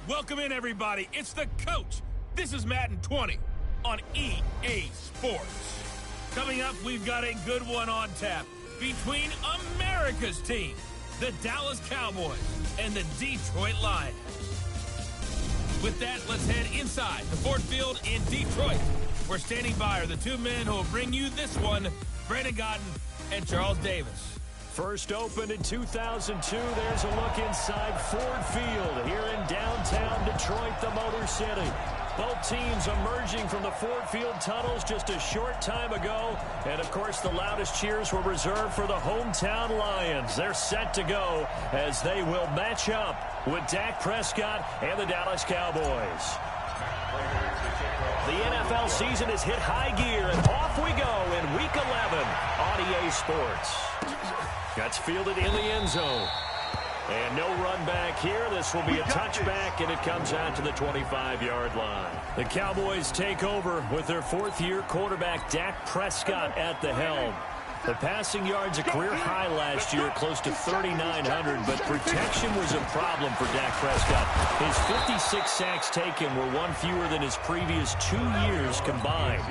Welcome in, everybody. It's the coach. This is Madden 20 on EA Sports. Coming up, we've got a good one on tap between America's team, the Dallas Cowboys, and the Detroit Lions. With that, let's head inside the Ford Field in Detroit. We're standing by are the two men who will bring you this one, Brandon Godden and Charles Davis. First opened in 2002, there's a look inside Ford Field here in downtown Detroit, the Motor City. Both teams emerging from the Ford Field tunnels just a short time ago. And, of course, the loudest cheers were reserved for the hometown Lions. They're set to go as they will match up with Dak Prescott and the Dallas Cowboys. The NFL season has hit high gear, and off we go in Week 11 on EA Sports. That's fielded in the end zone. And no run back here. This will be a touchback, and it comes out to the 25-yard line. The Cowboys take over with their fourth-year quarterback, Dak Prescott, at the helm. The passing yards a career high last year, close to 3,900, but protection was a problem for Dak Prescott. His 56 sacks taken were one fewer than his previous 2 years combined.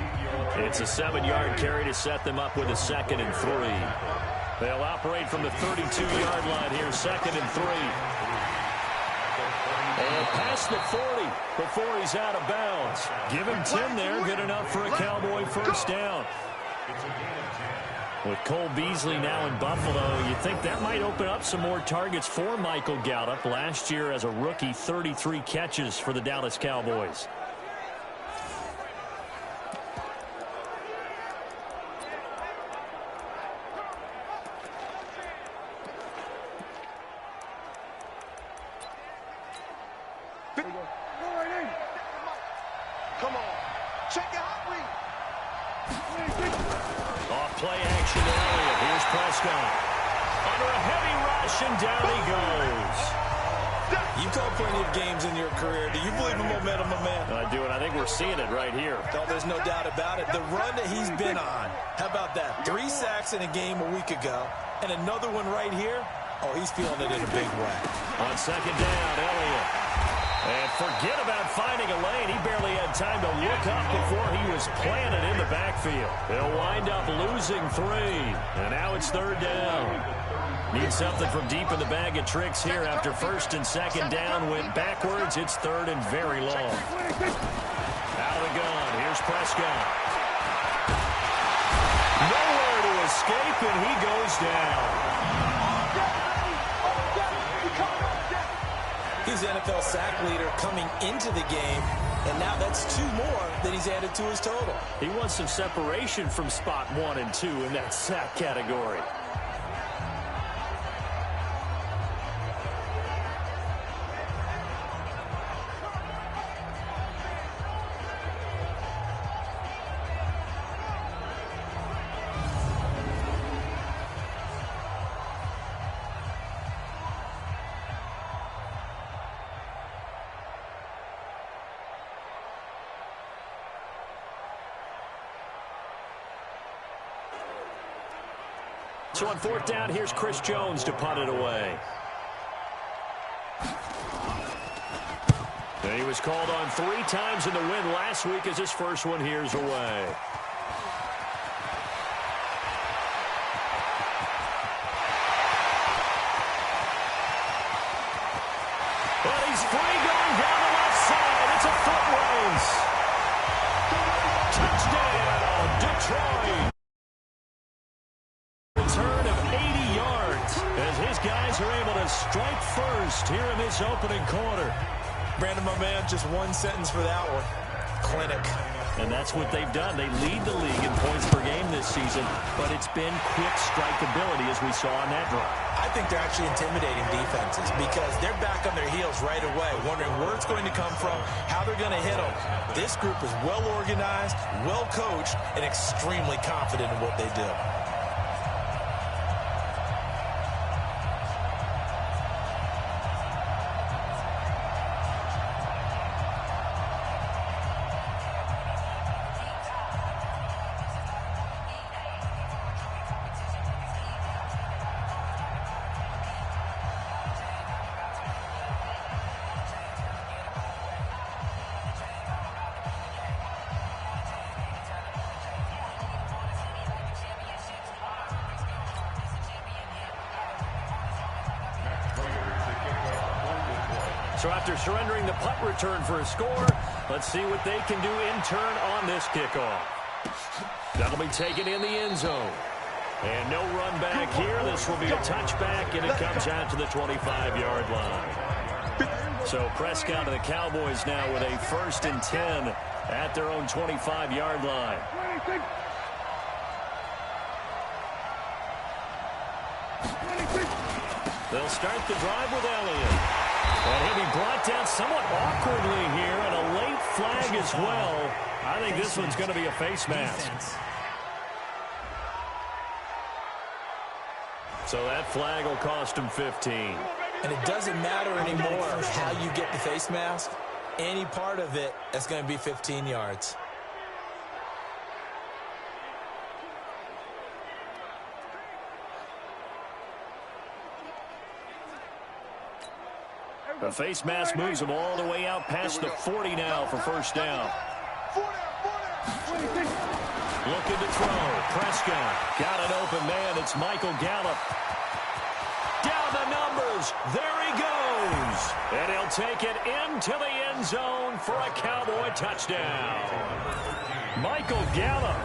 It's a 7-yard carry to set them up with a 2nd and 3. They'll operate from the 32-yard line here, 2nd and 3. And past the 40 before he's out of bounds. Give him 10 there, good enough for a Cowboy first down. With Cole Beasley now in Buffalo, you think that might open up some more targets for Michael Gallup. Last year as a rookie, 33 catches for the Dallas Cowboys. Come on. Check it out. Off play action to Elliott. Here's Prescott. Under a heavy rush, and down he goes. You've called plenty of games in your career. Do you believe in momentum, my man? I do, and I think we're seeing it right here. Oh, there's no doubt about it. The run that he's been on. How about that? 3 sacks in a game a week ago, and another one right here. Oh, he's feeling it in a big way. On 2nd down, Elliott. And forget about finding a lane. He barely had time to look up before he was planted in the backfield. They'll wind up losing 3. And now it's 3rd down. Need something from deep in the bag of tricks here after 1st and 2nd down went backwards. It's 3rd and very long. Out of the gun. Here's Prescott. Nowhere to escape, and he goes down. He's NFL sack leader coming into the game, and now that's 2 more that he's added to his total. He wants some separation from spot 1 and 2 in that sack category. So on 4th down, here's Chris Jones to punt it away. And he was called on 3 times in the win last week as his first one here's away. But he's free going down the left side. It's a foot race. Touchdown, Detroit. Return of 80 yards as his guys are able to strike first here in this opening quarter. Brandon, my man, just one sentence for that one. Clinic. And that's what they've done. They lead the league in points per game this season, but it's been quick strikeability as we saw on that drive. I think they're actually intimidating defenses because they're back on their heels right away, wondering where it's going to come from, how they're going to hit them. This group is well organized, well coached, and extremely confident in what they do. So after surrendering the punt return for a score, let's see what they can do in turn on this kickoff. That'll be taken in the end zone. And no run back here. This will be a touchback, and it comes out to the 25-yard line. So Prescott and the Cowboys now with a 1st and 10 at their own 25-yard line. They'll start the drive with Elliott. And he'll be brought down somewhat awkwardly here, and a late flag as well. I think this one's going to be a face mask. So that flag will cost him 15. And it doesn't matter anymore how you get the face mask. Any part of it, that's going to be 15 yards. The face mask moves him all the way out past the 40 now for first down. Looking to throw. Prescott got an open man. It's Michael Gallup. Down the numbers. There he goes. And he'll take it into the end zone for a Cowboy touchdown. Michael Gallup,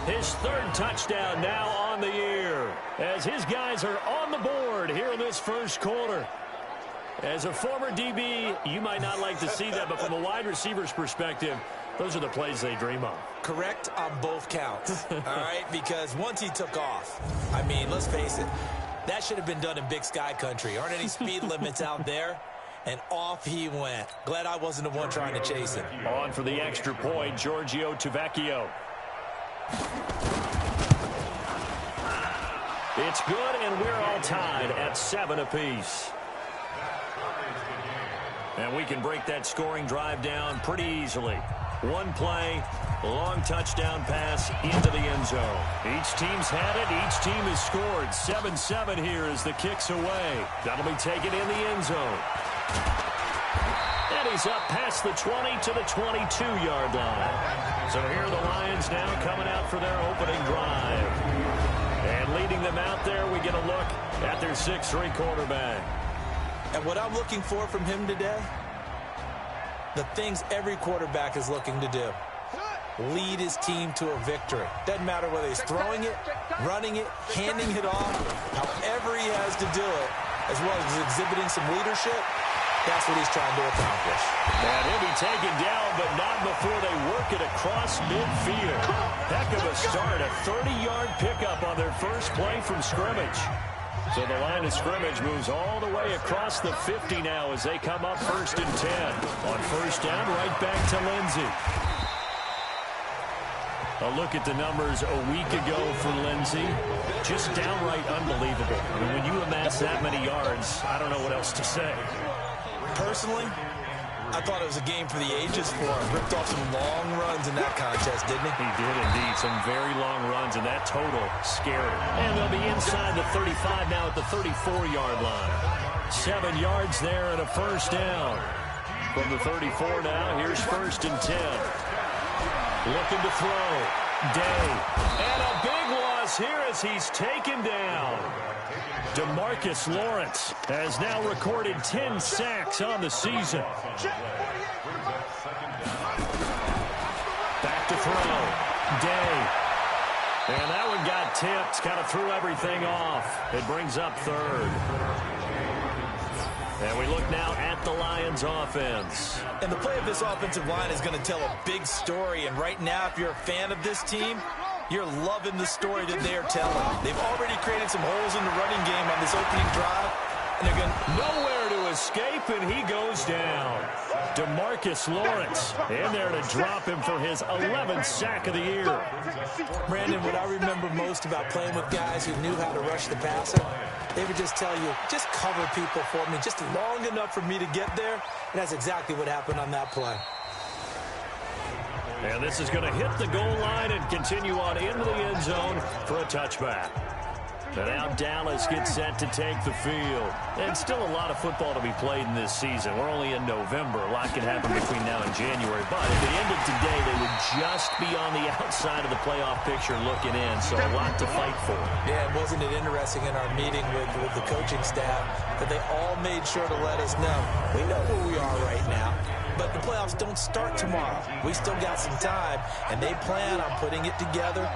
his 3rd touchdown now on the year, as his guys are on the board here in this first quarter. As a former DB, you might not like to see that, but from a wide receiver's perspective, those are the plays they dream of. Correct on both counts, all right? Because once he took off, I mean, let's face it, that should have been done in Big Sky country. Aren't any speed limits out there? And off he went. Glad I wasn't the one trying to chase him. On for the extra point, Giorgio Tavecchio. It's good, and we're all tied at 7 apiece. And we can break that scoring drive down pretty easily. One play, long touchdown pass into the end zone. Each team's had it. Each team has scored. 7-7 here as the kick's away. That'll be taken in the end zone. And he's up past the 20 to the 22-yard line. So here are the Lions now coming out for their opening drive. And leading them out there, we get a look at their 6'3" quarterback. And what I'm looking for from him today, the things every quarterback is looking to do. Lead his team to a victory. Doesn't matter whether he's throwing it, running it, handing it off, however he has to do it, as well as exhibiting some leadership, that's what he's trying to accomplish. And he'll be taken down, but not before they work it across midfield. Heck of a start, a 30-yard pickup on their first play from scrimmage. So the line of scrimmage moves all the way across the 50 now as they come up 1st and 10. On first down, right back to Lindsey. A look at the numbers a week ago for Lindsey. Just downright unbelievable. I mean, when you amass that many yards, I don't know what else to say. Personally, I thought it was a game for the ages for him. Ripped off some long runs in that contest, didn't he? He did indeed. Some very long runs, and that total scary. And they'll be inside the 35 now at the 34-yard line. 7 yards there and a first down. From the 34 now, here's 1st and 10. Looking to throw. Day. And a big loss here as he's taken down. DeMarcus Lawrence has now recorded 10 sacks on the season. Back to throw. Day. And that one got tipped. Kind of threw everything off. It brings up 3rd. And we look now at the Lions offense. And the play of this offensive line is going to tell a big story. And right now, if you're a fan of this team, you're loving the story that they're telling. They've already created some holes in the running game on this opening drive. And they're going nowhere to escape, and he goes down. DeMarcus Lawrence in there to drop him for his 11th sack of the year. Brandon, what I remember most about playing with guys who knew how to rush the passer, they would just tell you, just cover people for me, just long enough for me to get there. And that's exactly what happened on that play. And this is going to hit the goal line and continue on into the end zone for a touchback. And now Dallas gets set to take the field. And still a lot of football to be played in this season. We're only in November. A lot can happen between now and January. But if it ended today, they would just be on the outside of the playoff picture looking in. So a lot to fight for. Yeah, and wasn't it interesting in our meeting with the coaching staff that they all made sure to let us know, we know where we are right now, but the playoffs don't start tomorrow. We still got some time, and they plan on putting it together,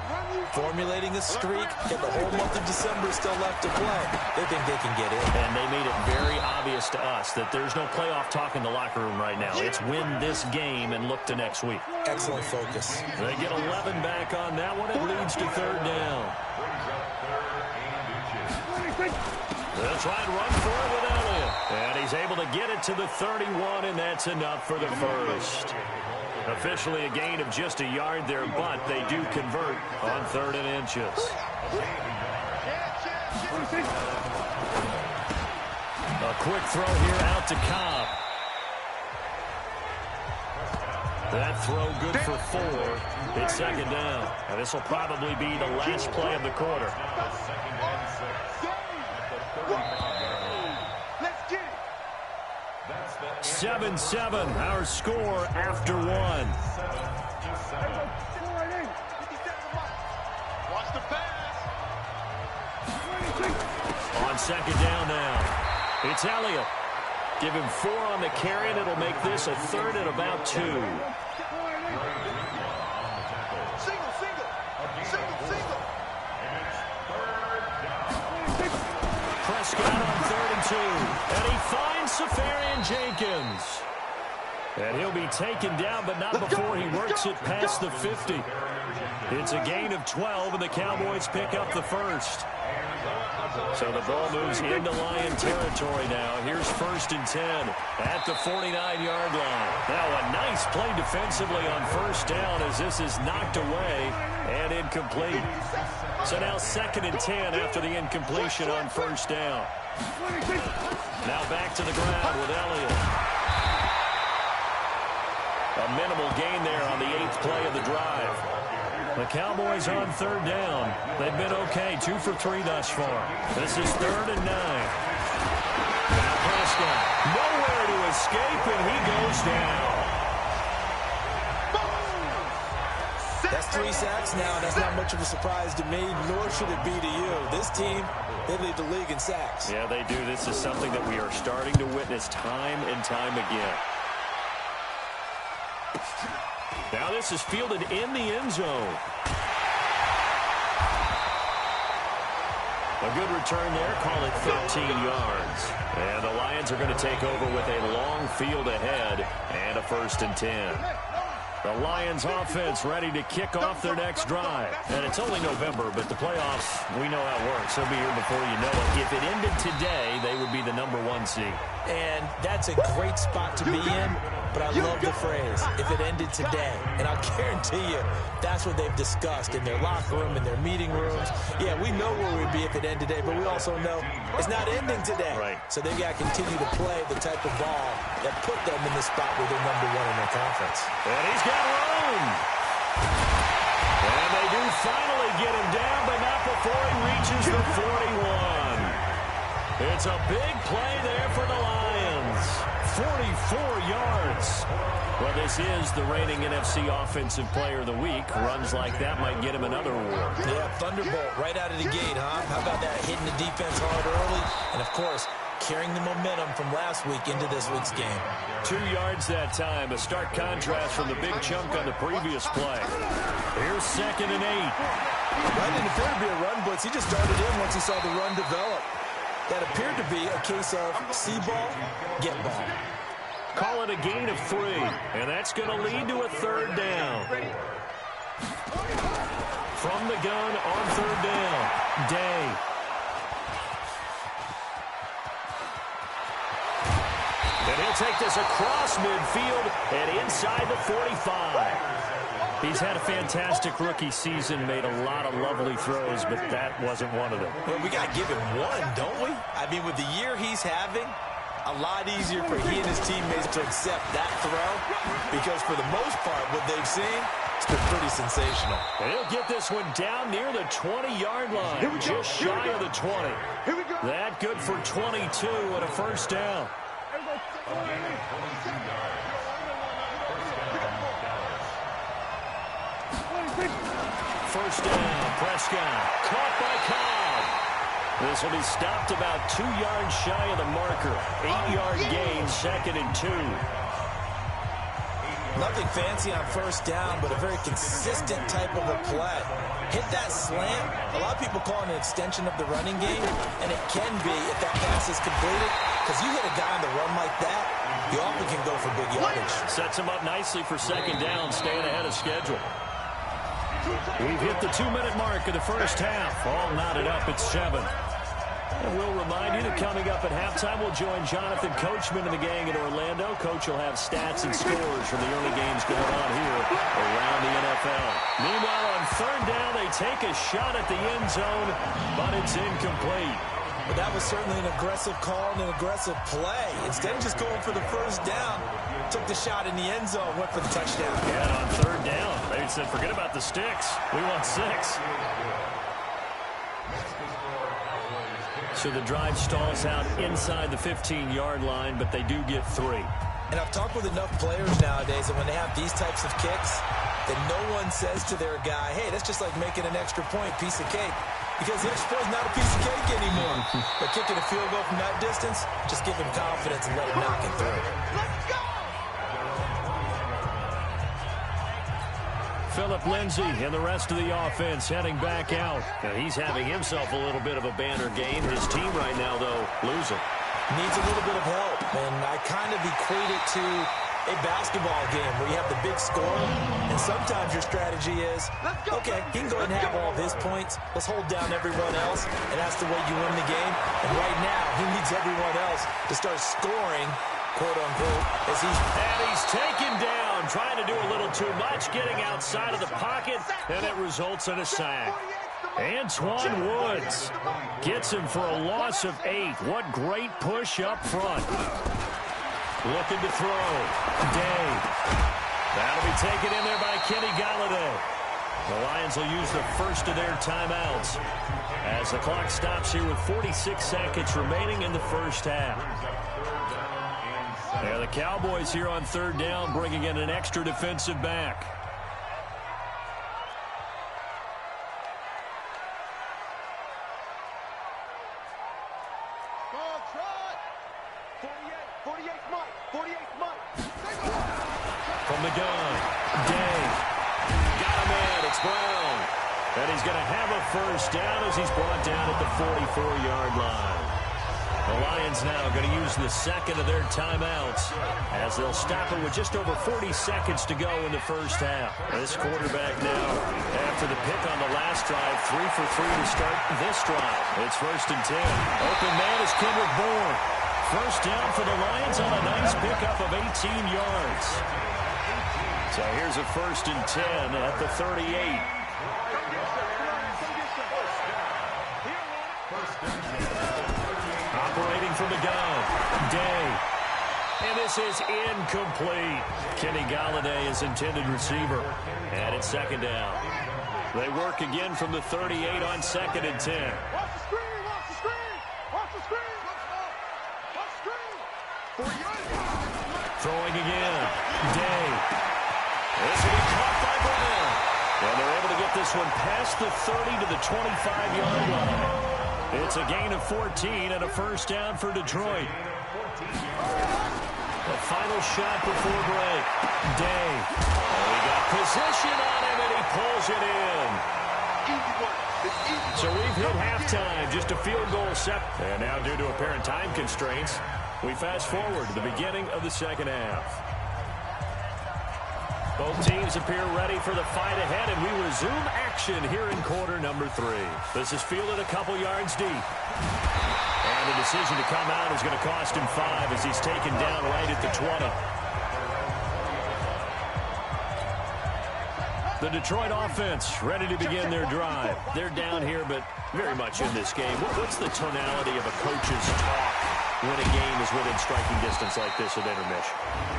formulating a streak, and the whole month of December is still left to play. They think they can get in. And they made it very obvious to us that there's no playoff talk in the locker room right now. It's win this game and look to next week. Excellent focus. They get 11 back on that one. It leads to third down. They'll try and run for it with Elliott. And he's able to get it to the 31, and that's enough for the first. Officially a gain of just a yard there, but they do convert on 3rd and inches. A quick throw here out to Cobb. That throw good for 4. It's 2nd down. And this will probably be the last play of the quarter. 7-7, our score after 1. Watch the pass. On 2nd down now. It's Elliott. Give him 4 on the carry, and it'll make this a 3rd and about 2. Prescott on 3rd and 2. And he finds Safarian-Jenkins. And he'll be taken down, but not before he works it past the 50. It's a gain of 12, and the Cowboys pick up the first. So the ball moves into Lion territory now. Here's 1st and 10 at the 49-yard line. Now a nice play defensively on 1st down as this is knocked away and incomplete. So now 2nd and 10 after the incompletion on 1st down. Now back to the ground with Elliott. A minimal gain there on the 8th play of the drive. The Cowboys on 3rd down. They've been okay, 2 for 3 thus far. This is 3rd and 9. Now Prescott, nowhere to escape, and he goes down. That's 3 sacks now. That's not much of a surprise to me, nor should it be to you. This team, they lead the league in sacks. Yeah, they do. This is something that we are starting to witness time and time again. Now this is fielded in the end zone. A good return there, call it 13 yards. And the Lions are going to take over with a long field ahead and a 1st and 10. The Lions offense ready to kick off their next drive. And it's only November, but the playoffs, we know how it works. They'll be here before you know it. If it ended today, they would be the number 1 seed. And that's a great spot to be in, but I love the phrase, if it ended today. And I'll guarantee you, that's what they've discussed in their locker room, in their meeting rooms. Yeah, we know where we'd be if it ended today, but we also know it's not ending today. Right. So they've got to continue to play the type of ball that put them in the spot where they're number 1 in their conference. And he's got room. And they do finally get him down, but not before he reaches the 41. It's a big play there for the Lions. 44 yards. Well, this is the reigning NFC Offensive Player of the Week. Runs like that might get him another award. Yeah, thunderbolt right out of the gate, huh? How about that, hitting the defense hard early? And, of course, carrying the momentum from last week into this week's game. 2 yards that time. A stark contrast from the big chunk on the previous play. Here's 2nd and 8. That didn't appear to be a run blitz. He just started in once he saw the run develop. That appeared to be a case of see ball, get ball. Call it a gain of 3, and that's going to lead to a 3rd down. From the gun on 3rd down, Day. And he'll take this across midfield and inside the 45. He's had a fantastic rookie season, made a lot of lovely throws, but that wasn't one of them. Well, we got to give him one, don't we? I mean, with the year he's having, a lot easier for he and his teammates to accept that throw because for the most part, what they've seen, it's been pretty sensational. And he'll get this one down near the 20-yard line, just shy of the 20. That good for 22 and a first down. First down, Prescott, caught by Cobb. This will be stopped about 2 yards shy of the marker. 8-yard gain, 2nd and 2. Nothing fancy on first down, but a very consistent type of a play. Hit that slant. A lot of people call it an extension of the running game, and it can be if that pass is completed, because you hit a guy on the run like that, you often can go for big yardage. Sets him up nicely for 2nd down, staying ahead of schedule. We've hit the 2-minute mark of the first half. All knotted up at 7. And we'll remind you that coming up at halftime, we'll join Jonathan Coachman and the gang in Orlando. Coach will have stats and scores from the early games going on here around the NFL. Meanwhile, on 3rd down, they take a shot at the end zone, but it's incomplete. But that was certainly an aggressive call and an aggressive play. Instead of just going for the first down, took the shot in the end zone, went for the touchdown. Yeah, and on 3rd down, they said, forget about the sticks. We want 6. So the drive stalls out inside the 15-yard line, but they do get 3. And I've talked with enough players nowadays that when they have these types of kicks, that no one says to their guy, hey, that's just like making an extra point, piece of cake. Because the extra point is not a piece of cake anymore. But kicking a field goal from that distance, just give him confidence and let him knock it through. Let's go! Phillip Lindsay and the rest of the offense heading back out. Now, he's having himself a little bit of a banner game. His team right now, though, losing. Needs a little bit of help. And I kind of equate it to a basketball game where you have the big score, and sometimes your strategy is, okay, he can go ahead and have all of his points. Let's hold down everyone else, and that's the way you win the game. And right now, he needs everyone else to start scoring, quote-unquote, as he's taken down, trying to do a little too much, getting outside of the pocket, and it results in a sack. Antoine Woods gets him for a loss of 8. What great push up front. Looking to throw. Day. That'll be taken in there by Kenny Galladay. The Lions will use the first of their timeouts as the clock stops here with 46 seconds remaining in the first half. Yeah, the Cowboys here on 3rd down, bringing in an extra defensive back. From the gun, Day. Got him in, it's Brown. And he's going to have a first down as he's brought down at the 44-yard line. The Lions now going to use the second of their timeouts as they'll stop it with just over 40 seconds to go in the first half. This quarterback now, after the pick on the last drive, 3 for 3 to start this drive. It's 1st and 10. Open man is Kendrick Bourne. First down for the Lions on a nice pickup of 18 yards. So here's a 1st and 10 at the 38. Operating from the gun, Day. And this is incomplete. Kenny Galladay is intended receiver. And it's 2nd down. They work again from the 38 on 2nd and 10. Watch the screen! Watch the screen! Watch the screen! Watch the screen! Throwing again, Day. This will be caught by Brown. And they're able to get this one past the 30 to the 25-yard line. It's a gain of 14 and a first down for Detroit. The final shot before break. Day. Oh, he got position on him, and he pulls it in. So we've hit halftime, just a field goal set. And now, due to apparent time constraints, we fast forward to the beginning of the second half. Both teams appear ready for the fight ahead, and we resume action here in quarter number 3. This is fielded a couple yards deep. And the decision to come out is going to cost him 5 as he's taken down right at the 20. The Detroit offense ready to begin their drive. They're down here, but very much in this game. What's the tonality of a coach's talk when a game is within striking distance like this at intermission?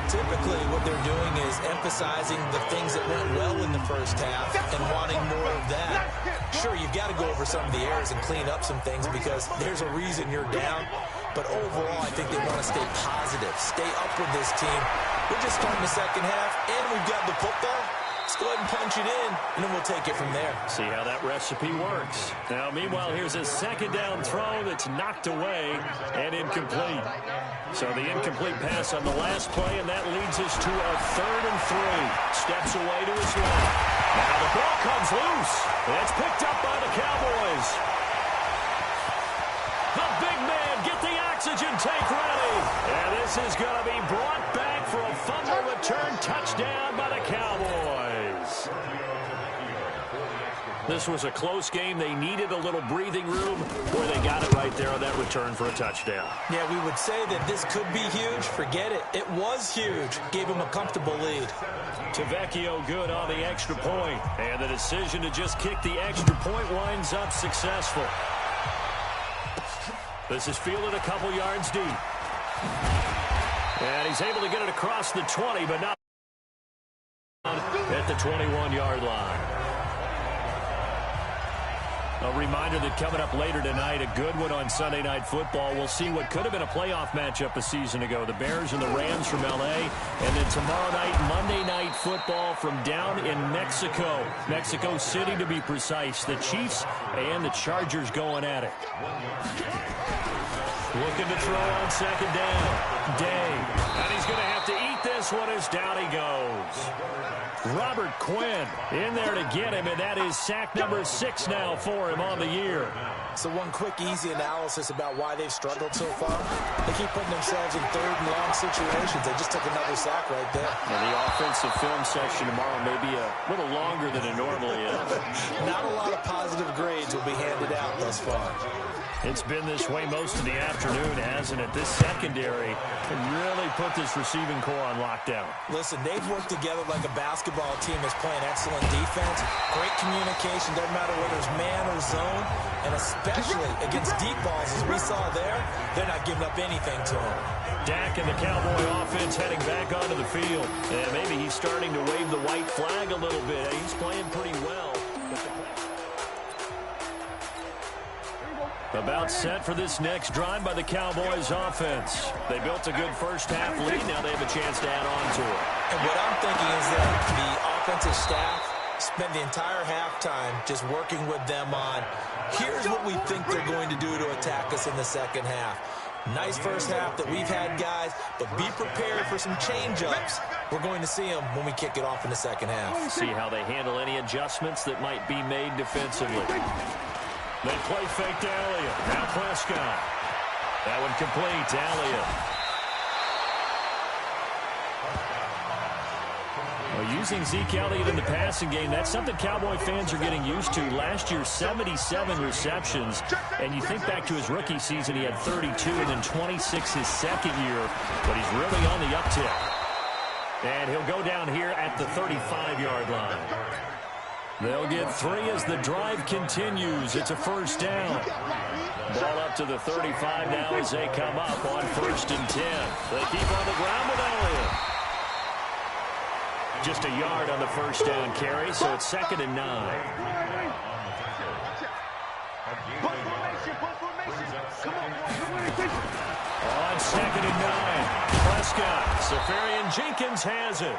Typically, what they're doing is emphasizing the things that went well in the first half and wanting more of that. Sure, you've got to go over some of the errors and clean up some things because there's a reason you're down. But overall, I think they want to stay positive, stay up with this team. We're just starting the second half, and we've got the football. Let's go ahead and punch it in, and then we'll take it from there. See how that recipe works. Now, meanwhile, here's a second down throw that's knocked away and incomplete. So the incomplete pass on the last play, and that leads us to a 3rd and 3. Steps away to his left. Now the ball comes loose. It's picked up by the Cowboys. The big man, get the oxygen tank ready. And this is going to be brought back for a fumble return touchdown by the Cowboys. This was a close game. They needed a little breathing room. Boy, they got it right there on that return for a touchdown. Yeah, we would say that this could be huge. Forget it. It was huge. Gave him a comfortable lead. Tavecchio good on the extra point. And the decision to just kick the extra point winds up successful. This is fielded a couple yards deep. And he's able to get it across the 20, but not at the 21-yard line. A reminder that coming up later tonight, a good one on Sunday Night Football. We'll see what could have been a playoff matchup a season ago. The Bears and the Rams from L.A. And then tomorrow night, Monday Night Football from down in Mexico. Mexico City, to be precise. The Chiefs and the Chargers going at it. Looking to throw on second down. Day. And he's going to have to eat this one as down he goes. Robert Quinn in there to get him, and that is sack number 6 now for him on the year. So one quick, easy analysis about why they've struggled so far. They keep putting themselves in 3rd and long situations. They just took another sack right there. And the offensive film section tomorrow may be a little longer than it normally is. Not a lot of positive grades will be handed out thus far. It's been this way most of the afternoon, hasn't it? This secondary can really put this receiving core on lockdown. Listen, they've worked together like a basketball team that's playing excellent defense. Great communication, doesn't matter whether it's man or zone. And especially against deep balls, as we saw there, they're not giving up anything to them. Dak and the Cowboy offense heading back onto the field. And maybe he's starting to wave the white flag a little bit. He's playing pretty well. About set for this next drive by the Cowboys offense. They built a good first half lead. Now they have a chance to add on to it. And what I'm thinking is that the offensive staff spent the entire halftime just working with them on, here's what we think they're going to do to attack us in the second half. Nice first half that we've had, guys, but be prepared for some change-ups. We're going to see them when we kick it off in the second half. See how they handle any adjustments that might be made defensively. They play fake to Elliott. Now Prescott. That one complete to Elliott. Well, using Zeke Elliott in the passing game, that's something Cowboy fans are getting used to. Last year, 77 receptions. And you think back to his rookie season, he had 32 and then 26 his second year. But he's really on the uptick. And he'll go down here at the 35-yard line. They'll get 3 as the drive continues. It's a first down. Ball up to the 35 now as they come up on 1st and 10. They keep on the ground with Elliott. Just a yard on the first down carry, so it's 2nd and 9. On 2nd and 9, Prescott. Safarian Jenkins has it.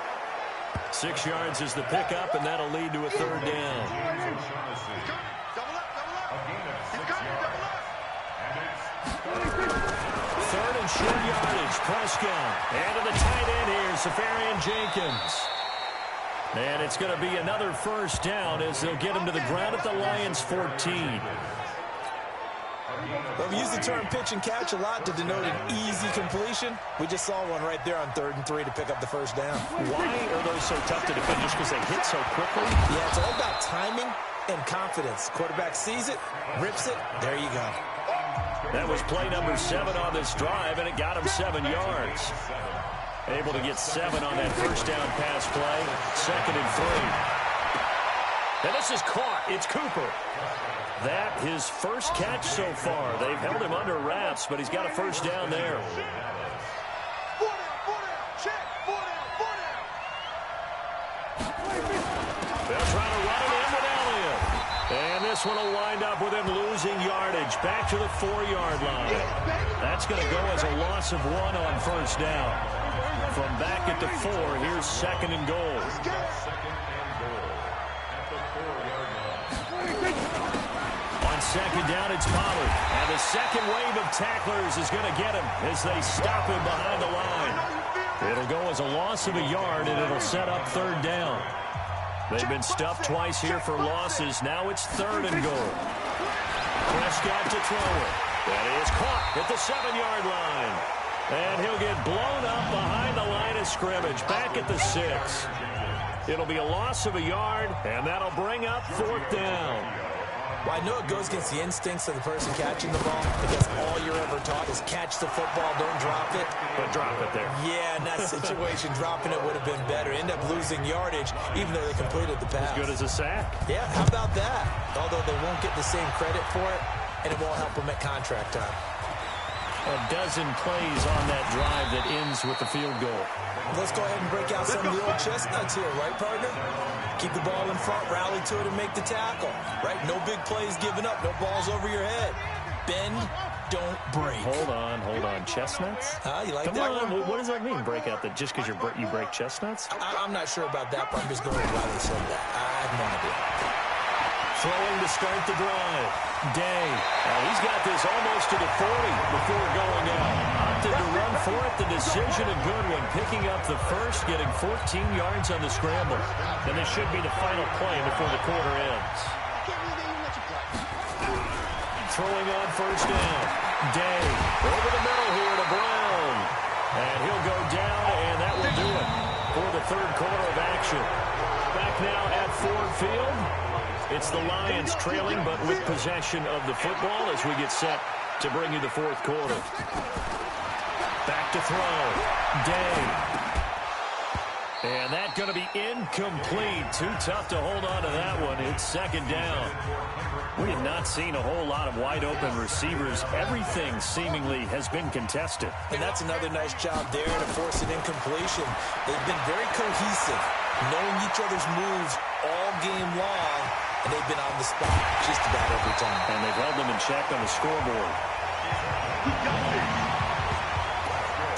6 yards is the pickup, and that'll lead to a 3rd down. 3rd and short yardage, Prescott. And to the tight end here, Safarian Jenkins. And it's going to be another first down as they'll get him to the ground at the Lions' 14. Well, we use the term pitch and catch a lot to denote an easy completion. We just saw one right there on 3rd and 3 to pick up the first down. Why are those so tough to defend? Just because they hit so quickly? Yeah, it's all about timing and confidence. Quarterback sees it, rips it, there you go. That was play number 7 on this drive, and it got him 7 yards. Able to get 7 on that first down pass play. 2nd and 3. And this is caught. It's Cooper. That his first catch so far. They've held him under wraps, but he's got a first down there. They'll try to run it in with Elliott. And this one will wind up with him losing yardage back to the 4-yard line. That's going to go as a loss of 1 on first down. From back at the 4, here's 2nd and goal. On 2nd down, it's Pollard. And the second wave of tacklers is going to get him as they stop him behind the line. It'll go as a loss of a yard, and it'll set up 3rd down. They've been stuffed twice here for losses. Now it's 3rd and goal. Prescott to throw it. That is caught at the 7-yard line. And he'll get blown up behind the line of scrimmage, back at the 6. It'll be a loss of a yard, and that'll bring up 4th down. Well, I know it goes against the instincts of the person catching the ball because all you're ever taught is catch the football, don't drop it. But drop it there. Yeah, in that situation, dropping it would have been better. End up losing yardage, even though they completed the pass. As good as a sack. Yeah, how about that? Although they won't get the same credit for it, and it won't help them at contract time. A dozen plays on that drive that ends with the field goal. Let's go ahead and break out some of the old chestnuts here, right, partner? Keep the ball in front, rally to it, and make the tackle, right? No big plays given up, no balls over your head. Bend, don't break. Hold on. Chestnuts? You like Come that on. one? What does that mean, break out? That just because you break chestnuts? I'm not sure about that, but I'm just going with why they said that. I have no idea. Throwing to start the drive. Day. He's got this almost to the 40 before going out. Opted to run for it. The decision a good one. Picking up the first, getting 14 yards on the scramble. And this should be the final play before the quarter ends. Throwing on first down. Day. Over the middle here to Brown. And he'll go down, and that will do it for the 3rd quarter of action. Back now at Ford Field. It's the Lions trailing, but with possession of the football as we get set to bring you the 4th quarter. Back to throw. Day. And that's going to be incomplete. Too tough to hold on to that one. It's 2nd down. We have not seen a whole lot of wide-open receivers. Everything seemingly has been contested. And that's another nice job there to force an incompletion. They've been very cohesive, knowing each other's moves all game long. And they've been on the spot just about every time. And they've held them in check on the scoreboard.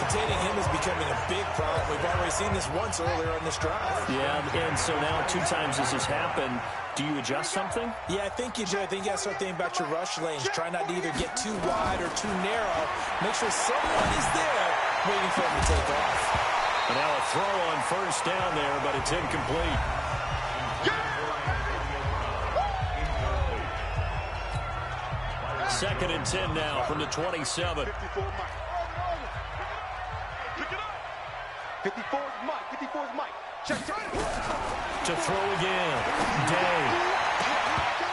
Containing him is becoming a big problem. We've already seen this once earlier on this drive. Yeah, and so now 2 times this has happened. Do you adjust something? Yeah, I think you do. I think you got to start thinking about your rush lanes. Try not to either get too wide or too narrow. Make sure someone is there waiting for him to take off. And now a throw on first down there, but it's incomplete. 2nd and 10 now from the 27. 54's Mike. Check. To throw again. Day.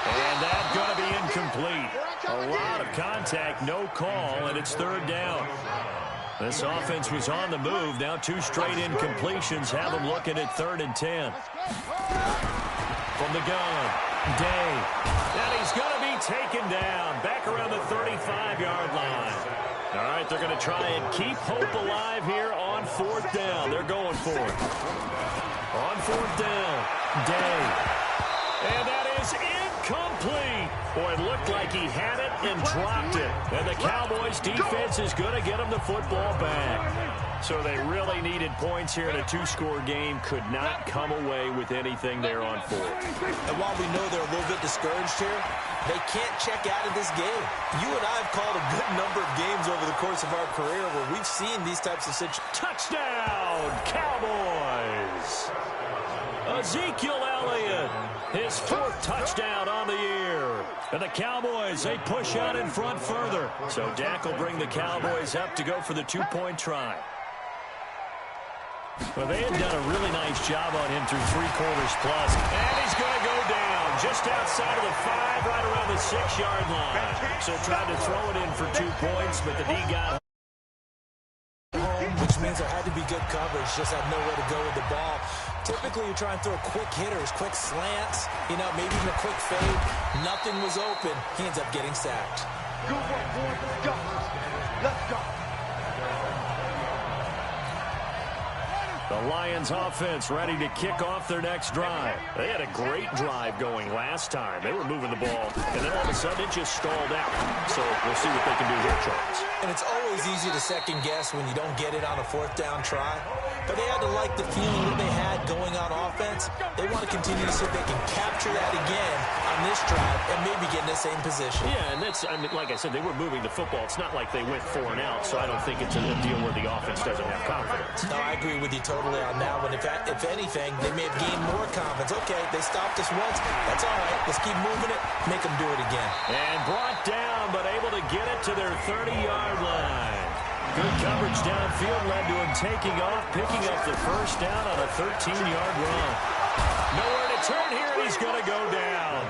And that's going to be incomplete. A lot of contact, no call, and it's 3rd down. This offense was on the move. Now 2 straight incompletions have them looking at 3rd and 10. From the gun. Day. And he's going to be taken down back around the 35-yard line. All right, they're going to try and keep hope alive here on 4th down. They're going for it. On 4th down, Day. And that is incomplete. Boy, it looked like he had it and dropped it. And the Cowboys' defense is going to get him the football back. So they really needed points here in a 2-score game. Could not come away with anything there on 4th. And while we know they're a little bit discouraged here, they can't check out of this game. You and I have called a good number of games over the course of our career where we've seen these types of situations. Touchdown, Cowboys! Ezekiel Elliott, his 4th touchdown on the year. And the Cowboys, they push out in front further. So Dak will bring the Cowboys up to go for the 2-point try. Well, they had done a really nice job on him through 3 quarters plus. And he's going to go down just outside of the 5, right around the 6-yard line. So tried to throw it in for 2 points, but the D got home. Which means there had to be good coverage. Just had nowhere to go with the ball. Typically, you try and throw quick hitters, quick slants, maybe even a quick fade. Nothing was open. He ends up getting sacked. Good work, boys. Let's go. Let's go. The Lions offense ready to kick off their next drive. They had a great drive going last time. They were moving the ball, and then all of a sudden it just stalled out. So we'll see what they can do here, Charles. And it's always easy to second guess when you don't get it on a fourth down try. But they had to like the feeling that they had going on offense. They want to continue to see if they can capture that again on this drive and maybe get in the same position. Yeah, and like I said, they were moving the football. It's not like they went 4 and out, so I don't think it's a deal where the offense doesn't have confidence. No, I agree with you totally on that one. If anything, they may have gained more confidence. Okay, they stopped us once. That's all right. Let's keep moving it. Make them do it again. And brought down, but able to get it to their 30-yard line. Good coverage downfield led to him taking off, picking up the first down on a 13-yard run. Nowhere to turn here, and he's going to go down.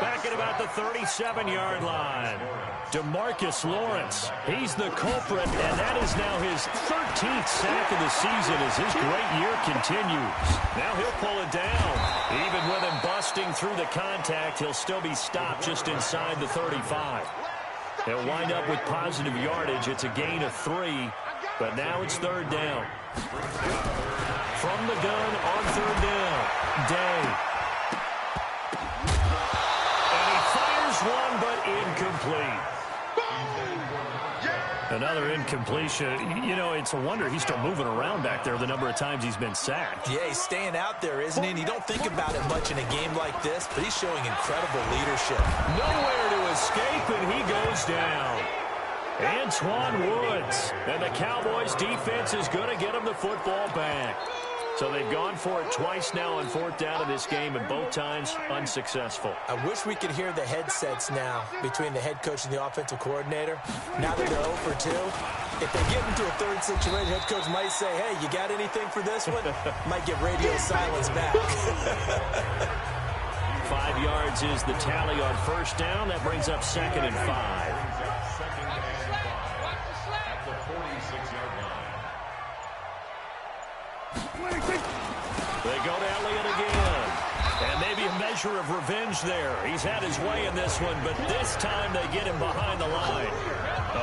Back at about the 37-yard line. DeMarcus Lawrence, he's the culprit, and that is now his 13th sack of the season as his great year continues. Now he'll pull it down. Even with him busting through the contact, he'll still be stopped just inside the 35. He'll wind up with positive yardage. It's a gain of 3, but now it's third down. From the gun on third down, Day. And he fires one, but incomplete. Another incompletion. It's a wonder he's still moving around back there the number of times he's been sacked. Yeah, he's staying out there, isn't he? And you don't think about it much in a game like this, but he's showing incredible leadership. Nowhere to escape, and he goes down. Antoine Woods. And the Cowboys' defense is going to get him the football back. So they've gone for it twice now on fourth down in this game, and both times unsuccessful. I wish we could hear the headsets now between the head coach and the offensive coordinator. Now that they're 0 for 2, if they get into a third situation, head coach might say, hey, you got anything for this one? Might get radio silence back. 5 yards is the tally on first down. That brings up 2nd and 5. They go to Elliott again. And maybe a measure of revenge there. He's had his way in this one, but this time they get him behind the line.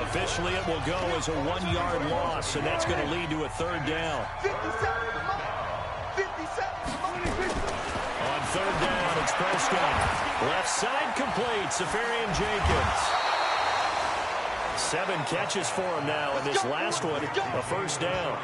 Officially, it will go as a 1-yard loss, and that's going to lead to a third down. On third down, it's Prescott. Left side complete, Safarian Jenkins. 7 catches for him now, and this last one, a first down.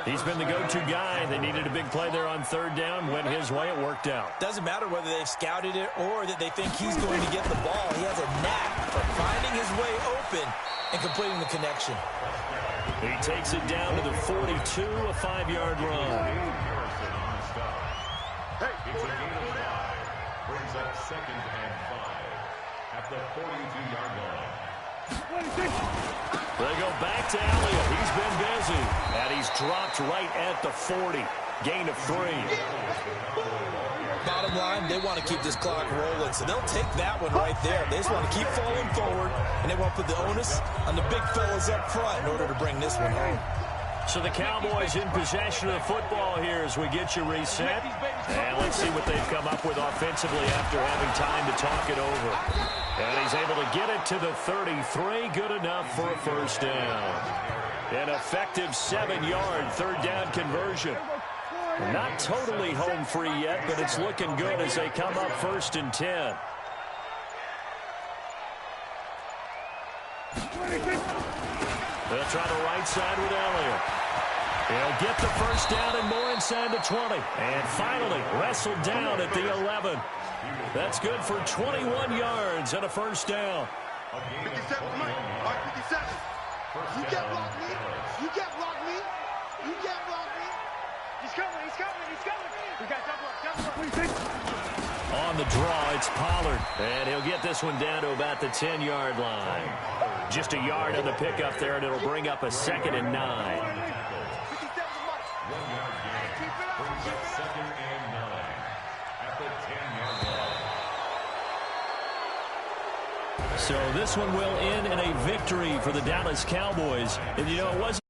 He's been the go-to guy. They needed a big play there on third down. Went his way. It worked out. Doesn't matter whether they've scouted it or that they think he's going to get the ball. He has a knack for finding his way open and completing the connection. He takes it down to the 42, a 5-yard run. Hey, it's a gain of 5. Brings up 2nd and 5 at the 42-yard line. They go back to Elliott. He's been busy. And he's dropped right at the 40. Gain of 3. Bottom line, they want to keep this clock rolling, so they'll take that one right there. They just want to keep falling forward, and they want to put the onus on the big fellas up front in order to bring this one home. So the Cowboys in possession of the football here as we get you reset. And let's see what they've come up with offensively after having time to talk it over. And he's able to get it to the 33. Good enough for a first down. An effective 7-yard third down conversion. Not totally home free yet, but it's looking good as they come up 1st and 10. They'll try the right side with Elliott. He'll get the first down and more inside the 20. And finally wrestled down at the 11. That's good for 21 yards and a first down. 57, Mike. Mark 57. You can't block me. You can't block me. You can't block me. He's coming. He's coming. He's coming. We got double up. On the draw, it's Pollard. And he'll get this one down to about the 10-yard line. Just a yard on the pickup there, and it'll bring up a 2nd and 9. 1 yard gain. Brings up 2nd and 9 at the 10-yard line. So this one will end in a victory for the Dallas Cowboys. And, it wasn't